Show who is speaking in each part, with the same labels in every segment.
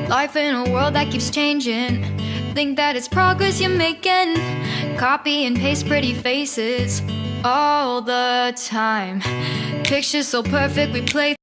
Speaker 1: Life in a world that keeps changing. Think that it's progress you're making. Copy and paste pretty faces all the time. Pictures so perfect we play.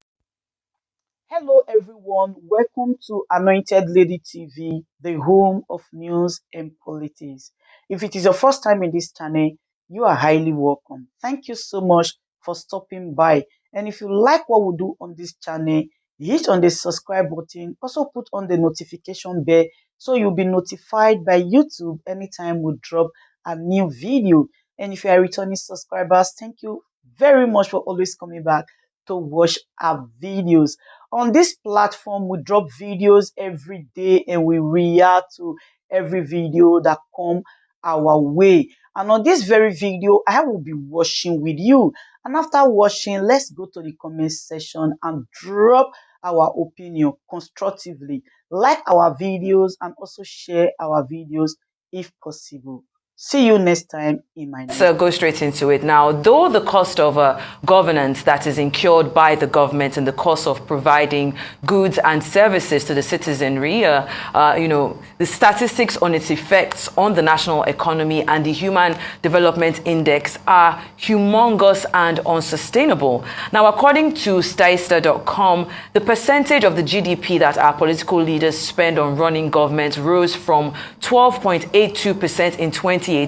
Speaker 2: Hello everyone, welcome to Anointed Lady TV, the home of news and politics. If it is your first time in this channel, you are highly welcome. Thank you so much for stopping by. And if you like what we do on this channel, hit on the subscribe button, also put on the notification bell so you'll be notified by YouTube anytime we drop a new video. And if you are returning subscribers, thank you very much for always coming back to watch our videos. On this platform, we drop videos every day and we react to every video that come our way. And on this very video, I will be watching with you. And after watching, let's go to the comment section and drop our opinion constructively. Like our videos and also share our videos if possible. See you next time in my next.
Speaker 3: Let's go straight into it now. Though the cost of governance that is incurred by the government in the course of providing goods and services to the citizenry, the statistics on its effects on the national economy and the Human Development Index are humongous and unsustainable. Now, according to Statista.com, the percentage of the GDP that our political leaders spend on running government rose from 12.82% in 2018 to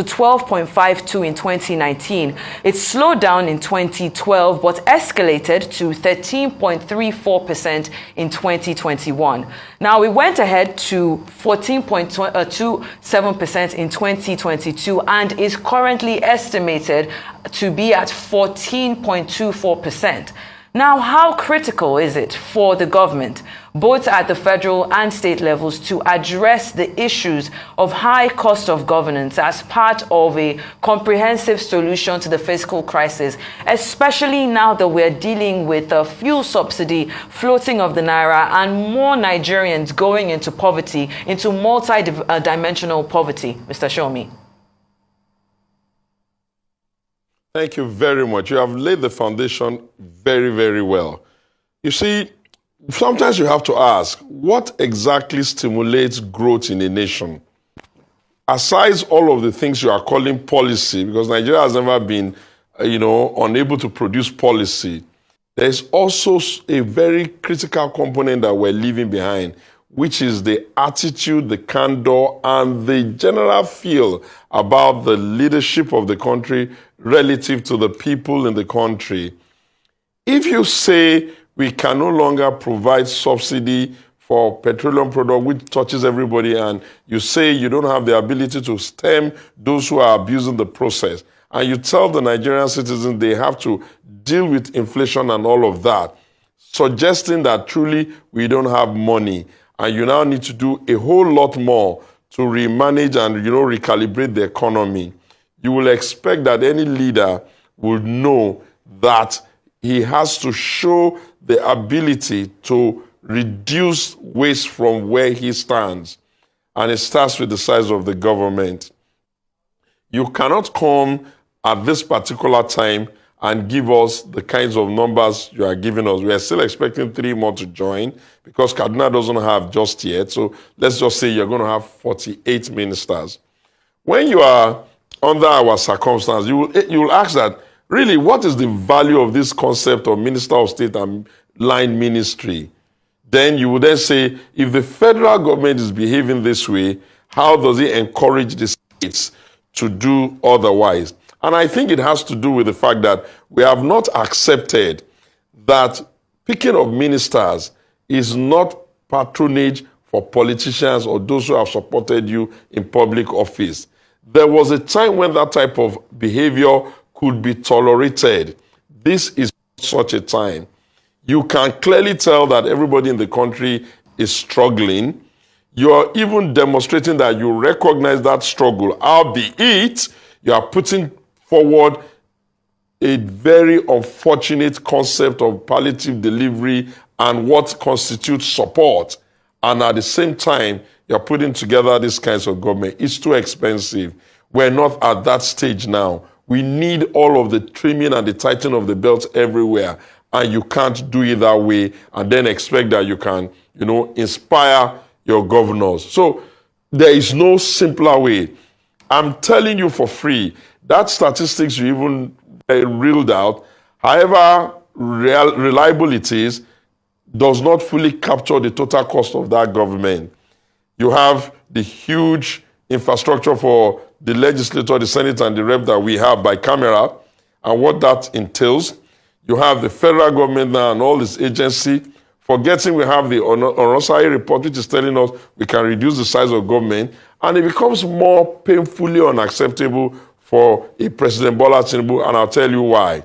Speaker 3: 12.52 in 2019. It slowed down in 2012 but escalated to 13.34% in 2021. Now we went ahead to 14.27% in 2022 and is currently estimated to be at 14.24%. Now, how critical is it for the government, both at the federal and state levels, to address the issues of high cost of governance as part of a comprehensive solution to the fiscal crisis, especially now that we're dealing with a fuel subsidy, floating of the naira, and more Nigerians going into poverty, into multi-dimensional poverty? Mr. Shomi.
Speaker 4: Thank you very much. You have laid the foundation very, very well. You see, sometimes you have to ask, what exactly stimulates growth in a nation? Aside all of the things you are calling policy, because Nigeria has never been, unable to produce policy, there is also a very critical component that we're leaving behind, which is the attitude, the candor, and the general feel about the leadership of the country relative to the people in the country. If you say we can no longer provide subsidy for petroleum product which touches everybody, and you say you don't have the ability to stem those who are abusing the process, and you tell the Nigerian citizens they have to deal with inflation and all of that, suggesting that truly we don't have money, and you now need to do a whole lot more to remanage and recalibrate the economy, you will expect that any leader will know that he has to show the ability to reduce waste from where he stands. And it starts with the size of the government. You cannot come at this particular time and give us the kinds of numbers you are giving us. We are still expecting 3 more to join because Kaduna doesn't have just yet. So let's just say you're going to have 48 ministers. When you are under our circumstance, you will ask that, really, what is the value of this concept of Minister of State and line ministry? Then you would then say, if the federal government is behaving this way, how does it encourage the states to do otherwise? And I think it has to do with the fact that we have not accepted that picking of ministers is not patronage for politicians or those who have supported you in public office. There was a time when that type of behavior could be tolerated. This is such a time. You can clearly tell that everybody in the country is struggling. You are even demonstrating that you recognize that struggle, albeit you are putting forward a very unfortunate concept of palliative delivery and what constitutes support. And at the same time, you're putting together these kinds of government. It's too expensive. We're not at that stage now. We need all of the trimming and the tightening of the belts everywhere. and you can't do it that way and then expect that you can, inspire your governors. So there is no simpler way. I'm telling you for free, that statistics you even reeled out, however reliable it is, does not fully capture the total cost of that government. You have the huge infrastructure for the legislature, the Senate, and the rep that we have by camera, and what that entails. You have the federal government now and all this agency. Forgetting we have the Orosai report, which is telling us we can reduce the size of government, and it becomes more painfully unacceptable for a President Bola Tinubu, and I'll tell you why.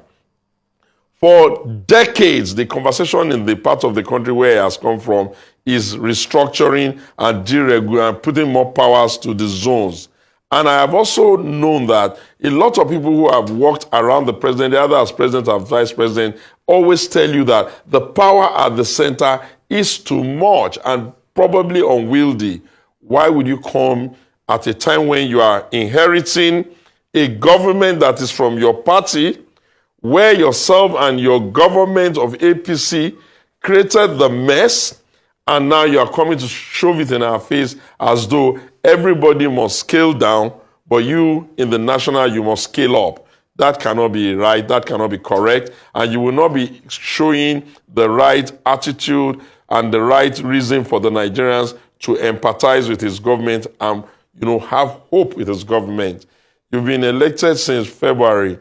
Speaker 4: For decades, the conversation in the part of the country where it has come from is restructuring and deregulating and putting more powers to the zones. And I have also known that a lot of people who have worked around the president, either as president or vice president, always tell you that the power at the center is too much and probably unwieldy. Why would you come at a time when you are inheriting a government that is from your party, where yourself and your government of APC created the mess, and now you are coming to shove it in our face as though everybody must scale down, but you in the national, you must scale up. That cannot be right, that cannot be correct, and you will not be showing the right attitude and the right reason for the Nigerians to empathize with his government and, have hope with his government. You've been elected since February.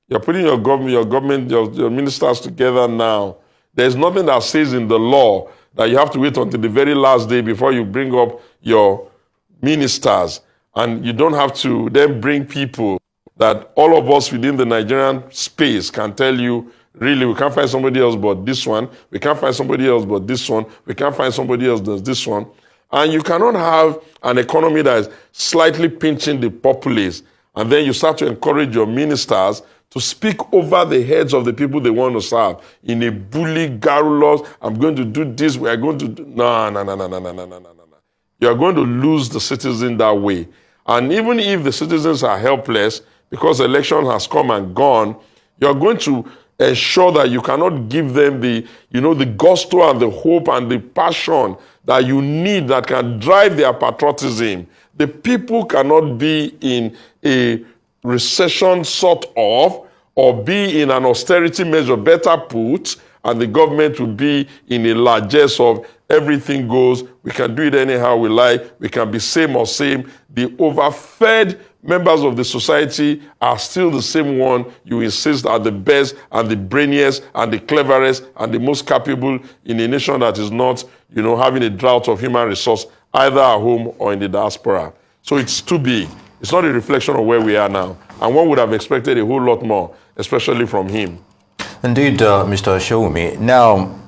Speaker 4: You're putting your government, your ministers together now. There's nothing that says in the law that you have to wait until the very last day before you bring up your ministers. And you don't have to then bring people that all of us within the Nigerian space can tell you, really, we can't find somebody else but this one. We can't find somebody else but this one. We can't find somebody else but this one. And you cannot have an economy that is slightly pinching the populace. And then you start to encourage your ministers to speak over the heads of the people they want to serve in a bully, garrulous, I'm going to do this, we are going to do... No. You are going to lose the citizen that way. And even if the citizens are helpless, because election has come and gone, you are going to ensure that you cannot give them the gusto and the hope and the passion that you need that can drive their patriotism. The people cannot be in a recession sort of, or be in an austerity measure better put, and the government will be in a largesse of everything goes, we can do it anyhow we like, we can be same or same. The overfed members of the society are still the same one you insist are the best and the brainiest and the cleverest and the most capable in a nation that is not, having a drought of human resource either at home or in the diaspora. So it's too big. It's not a reflection of where we are now. And one would have expected a whole lot more, especially from him.
Speaker 5: Indeed, Mr. Showumi. Now,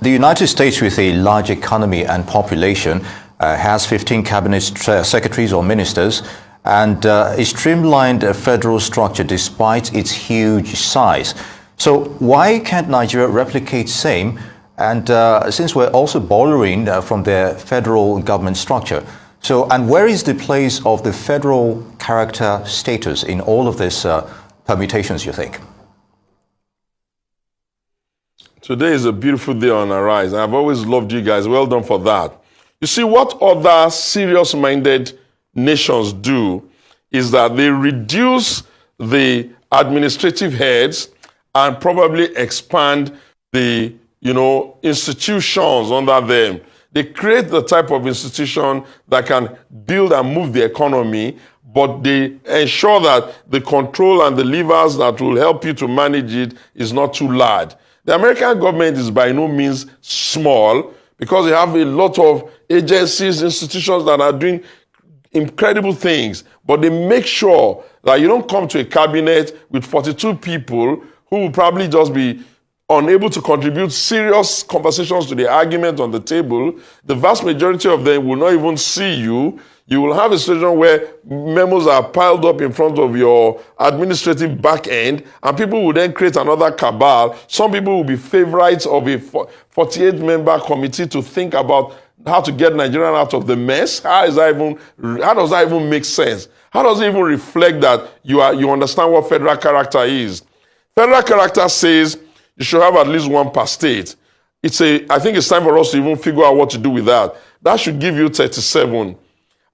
Speaker 5: the United States, with a large economy and population, has 15 cabinet secretaries or ministers and a streamlined federal structure despite its huge size. So why can't Nigeria replicate same? And since we're also borrowing from the federal government structure, and where is the place of the federal character status in all of these permutations, you think?
Speaker 4: Today is a beautiful day on Arise. I've always loved you guys. Well done for that. You see, what other serious-minded nations do is that they reduce the administrative heads and probably expand the, institutions under them. They create the type of institution that can build and move the economy, but they ensure that the control and the levers that will help you to manage it is not too large. The American government is by no means small because they have a lot of agencies, institutions that are doing incredible things, but they make sure that you don't come to a cabinet with 42 people who will probably just be unable to contribute serious conversations to the argument on the table. The vast majority of them will not even see you. You will have a situation where memos are piled up in front of your administrative back end, and people will then create another cabal. Some people will be favorites of a 48-member committee to think about how to get Nigeria out of the mess. How does that even make sense? How does it even reflect that you understand what federal character is? Federal character says you should have at least one per state. I think it's time for us to even figure out what to do with that. That should give you 37.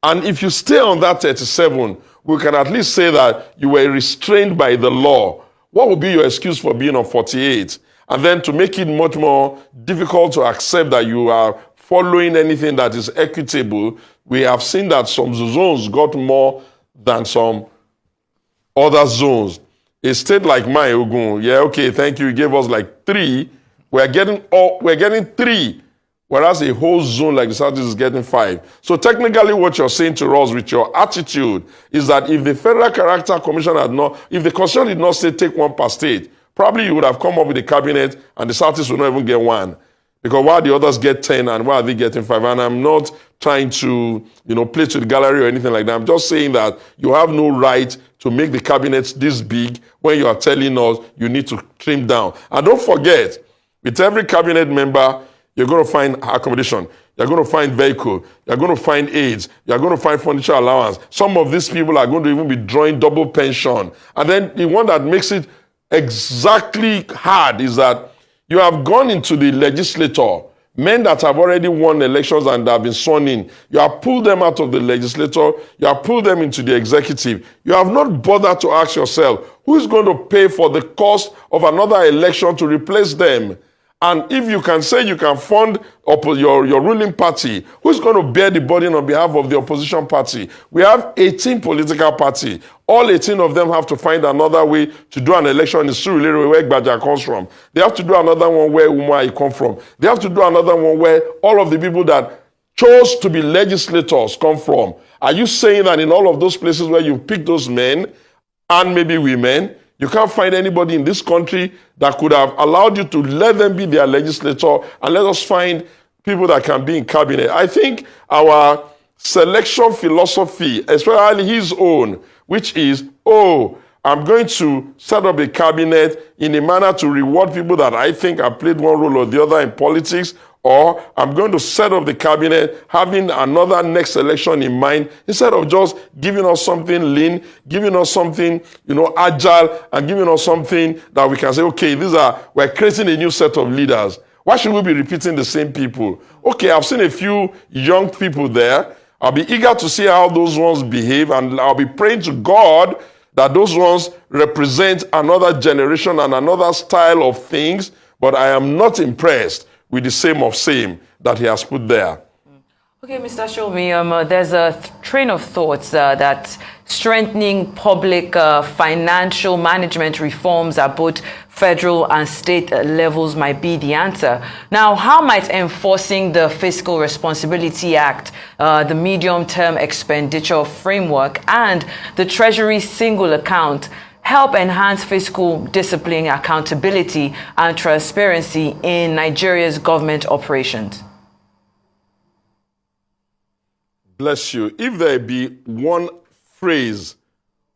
Speaker 4: And if you stay on that 37, we can at least say that you were restrained by the law. What would be your excuse for being on 48? And then to make it much more difficult to accept that you are following anything that is equitable, we have seen that some zones got more than some other zones. A state like mine, Ogun, yeah, okay, thank you, you gave us like 3. We're getting 3, whereas a whole zone like the Southeast is getting 5. So technically what you're saying to us with your attitude is that if the Federal Character Commission if the Constitution did not say take 1 per state, probably you would have come up with a cabinet and the Southeast would not even get 1. Because while the others get 10 and why are they getting 5? And I'm not trying to, play to the gallery or anything like that. I'm just saying that you have no right to make the cabinet this big when you are telling us you need to trim down. And don't forget, with every cabinet member, you're going to find accommodation. You're going to find vehicle. You're going to find aids. You're going to find furniture allowance. Some of these people are going to even be drawing double pension. And then the one that makes it exactly hard is that you have gone into the legislature, men that have already won elections and have been sworn in. You have pulled them out of the legislature. You have pulled them into the executive. You have not bothered to ask yourself, who is going to pay for the cost of another election to replace them? And if you can say you can fund your ruling party, who's going to bear the burden on behalf of the opposition party? We have 18 political parties. All 18 of them have to find another way to do an election in Surulere, where Gbaja comes from. They have to do another one where Umai come from. They have to do another one where all of the people that chose to be legislators come from. Are you saying that in all of those places where you pick those men and maybe women, you can't find anybody in this country that could have allowed you to let them be their legislator and let us find people that can be in cabinet? I think our selection philosophy, especially his own, which is, I'm going to set up a cabinet in a manner to reward people that I think have played one role or the other in politics, or I'm going to set up the cabinet having another next election in mind, instead of just giving us something lean, giving us something, agile, and giving us something that we can say, okay, we're creating a new set of leaders. Why should we be repeating the same people? Okay, I've seen a few young people there. I'll be eager to see how those ones behave, and I'll be praying to God that those ones represent another generation and another style of things, but I am not impressed with the same of same that he has put there.
Speaker 3: Okay, Mr. Shomi, there's a train of thoughts that strengthening public financial management reforms at both federal and state levels might be the answer. Now, how might enforcing the Fiscal Responsibility Act, the medium-term expenditure framework, and the Treasury single account help enhance fiscal discipline, accountability, and transparency in Nigeria's government operations?
Speaker 4: Bless you. If there be one phrase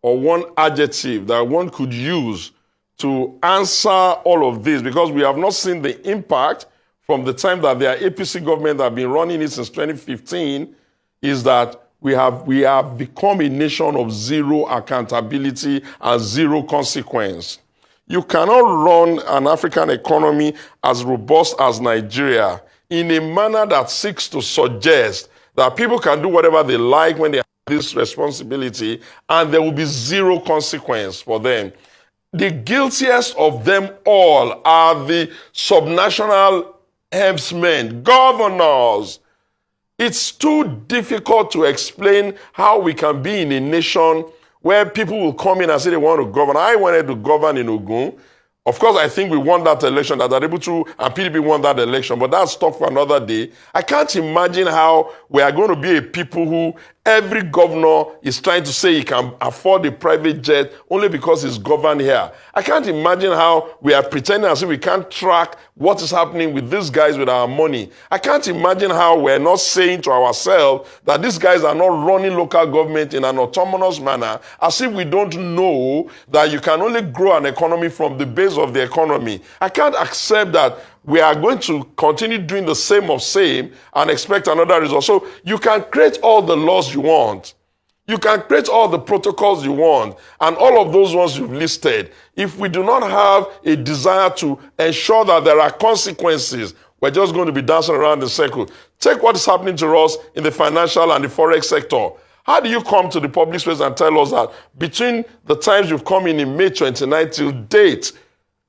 Speaker 4: or one adjective that one could use to answer all of this, because we have not seen the impact from the time that the APC government have been running it since 2015, is that we have become a nation of zero accountability and zero consequence. You cannot run an African economy as robust as Nigeria in a manner that seeks to suggest that people can do whatever they like when they have this responsibility and there will be zero consequence for them. The guiltiest of them all are the subnational headsmen, governors. It's too difficult to explain how we can be in a nation where people will come in and say they want to govern. I wanted to govern in Ogun. Of course, I think we won that election, that are able to, and PDP won that election, but that's talk for another day. I can't imagine how we are going to be a people who every governor is trying to say he can afford a private jet only because he's governed here. I can't imagine how we are pretending as if we can't track what is happening with these guys with our money. I can't imagine how we're not saying to ourselves that these guys are not running local government in an autonomous manner, as if we don't know that you can only grow an economy from the base of the economy. I can't accept that we are going to continue doing the same of same and expect another result. So you can create all the laws you want. You can create all the protocols you want and all of those ones you've listed. If we do not have a desire to ensure that there are consequences, we're just going to be dancing around in circles. Take what is happening to us in the financial and the forex sector. How do you come to the public space and tell us that between the times you've come in May 29 till date,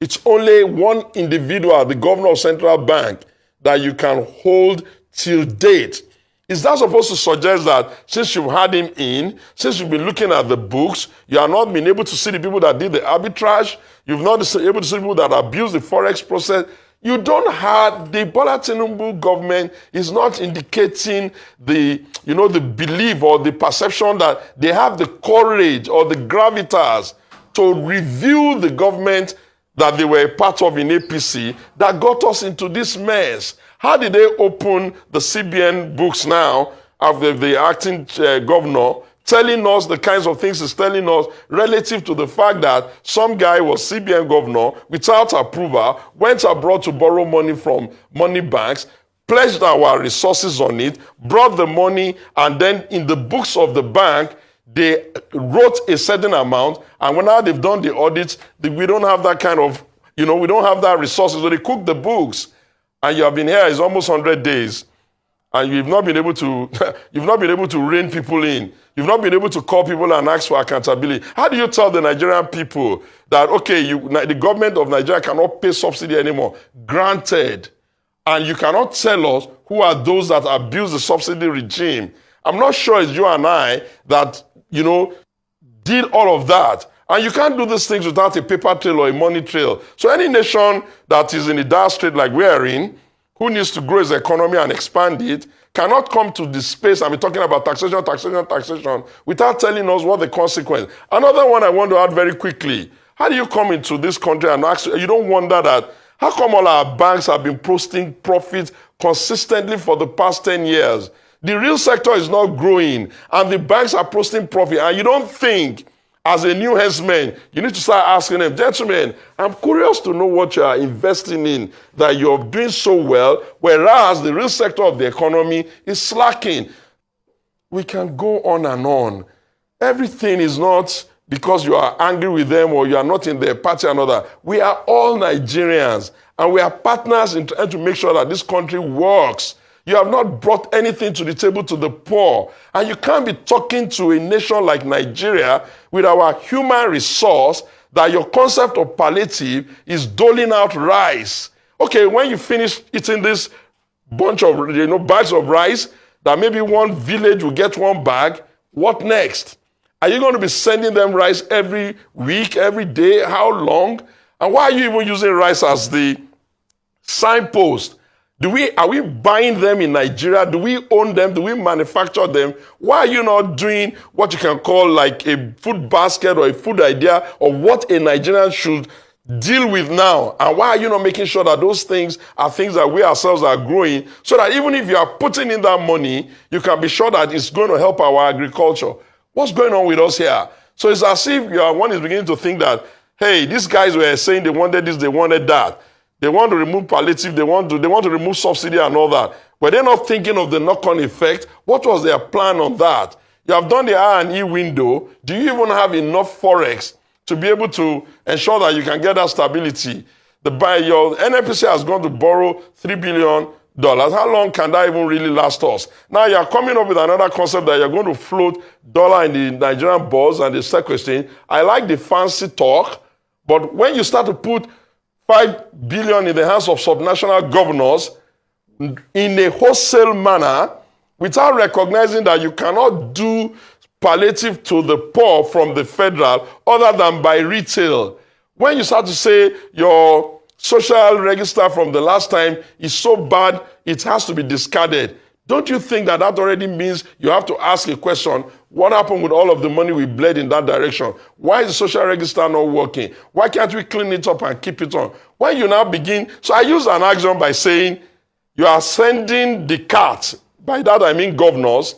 Speaker 4: it's only one individual, the governor of central bank, that you can hold till date? Is that supposed to suggest that since you've had him in, since you've been looking at the books, you have not been able to see the people that did the arbitrage, you've not been able to see people that abused the forex process? You don't have, the Bola Tinubu government is not indicating the, the belief or the perception that they have the courage or the gravitas to review the government that they were a part of in APC that got us into this mess. How did they open the CBN books now of the acting governor, telling us the kinds of things he's telling us relative to the fact that some guy was CBN governor without approval, went abroad to borrow money from money banks, pledged our resources on it, brought the money, and then in the books of the bank, they wrote a certain amount, and when now they've done the audits, we don't have that kind of, we don't have that resources, so they cook the books. And you have been here, it's almost 100 days, and you've not been able to, rein people in. You've not been able to call people and ask for accountability. How do you tell the Nigerian people that, okay, the government of Nigeria cannot pay subsidy anymore? Granted. And you cannot tell us who are those that abuse the subsidy regime. I'm not sure it's you and I that, did all of that. And you can't do these things without a paper trail or a money trail. So any nation that is in a dire strait like we are in, who needs to grow its economy and expand it, cannot come to this space and be talking about taxation, without telling us what the consequence. Another one I want to add very quickly. How do you come into this country and you don't wonder that, how come all our banks have been posting profits consistently for the past 10 years? The real sector is not growing, and the banks are posting profit, and you don't think, as a new headsman, you need to start asking them, gentlemen, I'm curious to know what you are investing in, that you're doing so well, whereas the real sector of the economy is slacking. We can go on and on. Everything is not because you are angry with them or you are not in their party or another. We are all Nigerians, and we are partners in trying to make sure that this country works. You have not brought anything to the table to the poor. And you can't be talking to a nation like Nigeria with our human resource that your concept of palliative is doling out rice. Okay, when you finish eating this bunch of bags of rice, that maybe one village will get one bag, what next? Are you going to be sending them rice every week, every day? How long? And why are you even using rice as the signpost? Are we buying them in Nigeria? Do we own them? Do we manufacture them? Why are you not doing what you can call like a food basket or a food idea of what a Nigerian should deal with now? And why are you not making sure that those things are things that we ourselves are growing, so that even if you are putting in that money, you can be sure that it's going to help our agriculture? What's going on with us here? So it's as if one is beginning to think that, hey, these guys were saying they wanted this, they wanted that. They want to remove palliative, they want to remove subsidy and all that. Were they not thinking of the knock-on effect? What was their plan on that? You have done the R&E window. Do you even have enough forex to be able to ensure that you can get that stability? Your NNPC has gone to borrow $3 billion. How long can that even really last us? Now you're coming up with another concept that you're going to float dollar in the Nigerian bourse and the stock exchange. I like the fancy talk, but when you start to put $5 billion in the hands of subnational governors in a wholesale manner without recognizing that you cannot do palliative to the poor from the federal other than by retail. When you start to say your social register from the last time is so bad, it has to be discarded. Don't you think that already means you have to ask a question? What happened with all of the money we bled in that direction? Why is the social register not working? Why can't we clean it up and keep it on? When you now begin, so I use an axiom by saying you are sending the cat, by that I mean governors,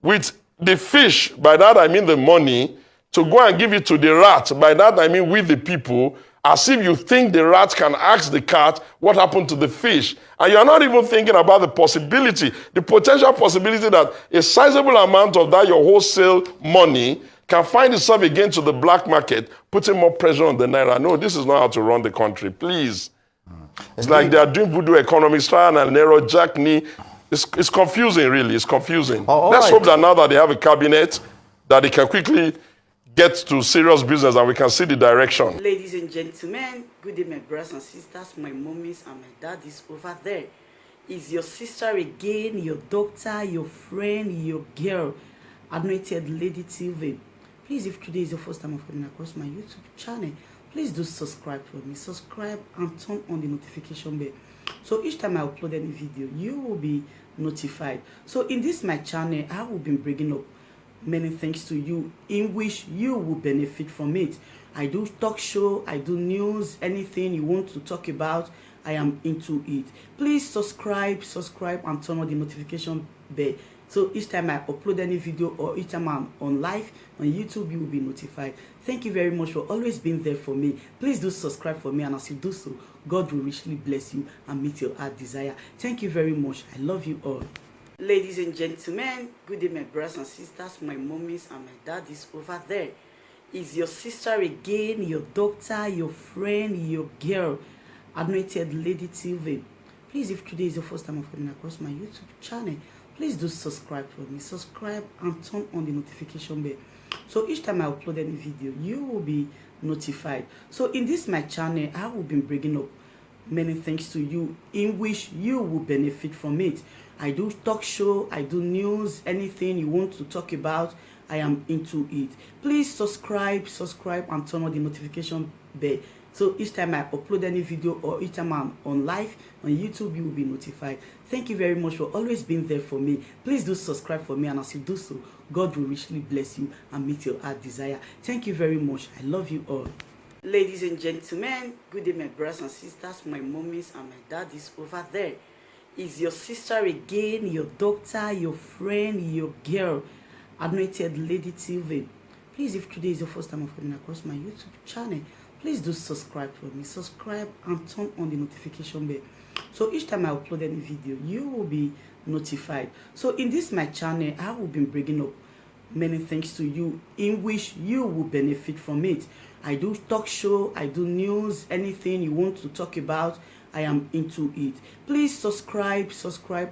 Speaker 4: with the fish, by that I mean the money, to go and give it to the rat, by that I mean with the people, as if you think the rat can ask the cat what happened to the fish. And you're not even thinking about the possibility, the potential possibility that a sizable amount of that your wholesale money can find itself again to the black market, putting more pressure on the naira. No, this is not how to run the country, please. It's like they are doing voodoo economics, trying and narrow jack knee. It's confusing, really. It's confusing. Let's hope that now that they have a cabinet, that they can quickly get to serious business and we can see the direction.
Speaker 6: Ladies and gentlemen, good day, my brothers and sisters, my mommies and my daddies over there. Is your sister again, your doctor, your friend, your girl, Anointed Lady TV. Please, if today is your first time of coming across my YouTube channel, please do subscribe for me. Subscribe and turn on the notification bell. So each time I upload any video, you will be notified. So in this my channel, I will be bringing up many things to you in which you will benefit from it. I do talk show, I do news, anything you want to talk about, I am into it. Please subscribe and turn on the notification bell. So each time I upload any video or each time I'm on live on YouTube, you will be notified. Thank you very much for always being there for me. Please do subscribe for me, and as you do so, God will richly bless you and meet your heart desire. Thank you very much. I love you all. Ladies and gentlemen, good day, my brothers and sisters, my mommies and my daddies over there. Is your sister again, your doctor, your friend, your girl, Anointed Lady TV. Please, if today is your first time of coming across my YouTube channel, please do subscribe for me. Subscribe and turn on the notification bell. So each time I upload any video, you will be notified. So in this my channel, I will be bringing up many things to you in which you will benefit from it. I do talk show, I do news, anything you want to talk about, I am into it. Please subscribe and turn on the notification bell. So each time I upload any video or each time I'm on live on YouTube, you will be notified. Thank you very much for always being there for me. Please do subscribe for me, and as you do so, God will richly bless you and meet your heart desire. Thank you very much. I love you all. Ladies and gentlemen, good day, my brothers and sisters, my mommies and my daddies over there. Is your sister again, your doctor, your friend, your girl, Anointed Lady TV. Please, if today is your first time of coming across my YouTube channel, please do subscribe for me. Subscribe and turn on the notification bell. So each time I upload any video, you will be notified. So in this my channel, I will be bringing up many things to you in which you will benefit from it. I do talk show, I do news, anything you want to talk about, I am into it. Please subscribe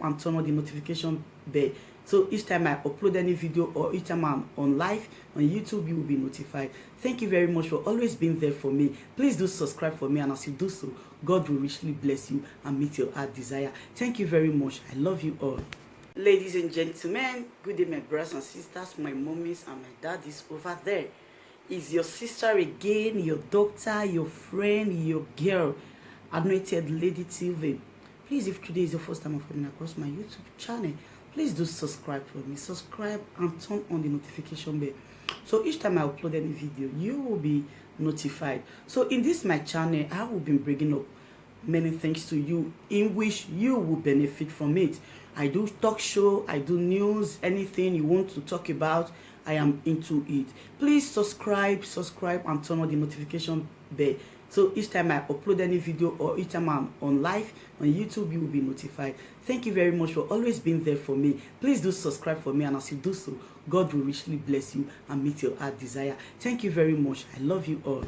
Speaker 6: and turn on the notification bell. So each time I upload any video or each time I'm on live on YouTube, you will be notified. Thank you very much for always being there for me. Please do subscribe for me, and as you do so, God will richly bless you and meet your heart desire. Thank you very much. I love you all. Ladies and gentlemen, good day, my brothers and sisters, my mommies and my daddies over there. Is your sister again, your doctor, your friend, your girl, Anointed Lady TV. Please, if today is your first time of coming across my YouTube channel, please do subscribe for me. Subscribe and turn on the notification bell. So each time I upload any video, you will be notified. So in this my channel, I will be bringing up many things to you in which you will benefit from it. I do talk show, I do news, anything you want to talk about, I am into it. Please subscribe and turn on the notification bell. So each time I upload any video or each time I'm on live on YouTube, you will be notified. Thank you very much for always being there for me. Please do subscribe for me, and as you do so, God will richly bless you and meet your heart desire. Thank you very much. I love you all.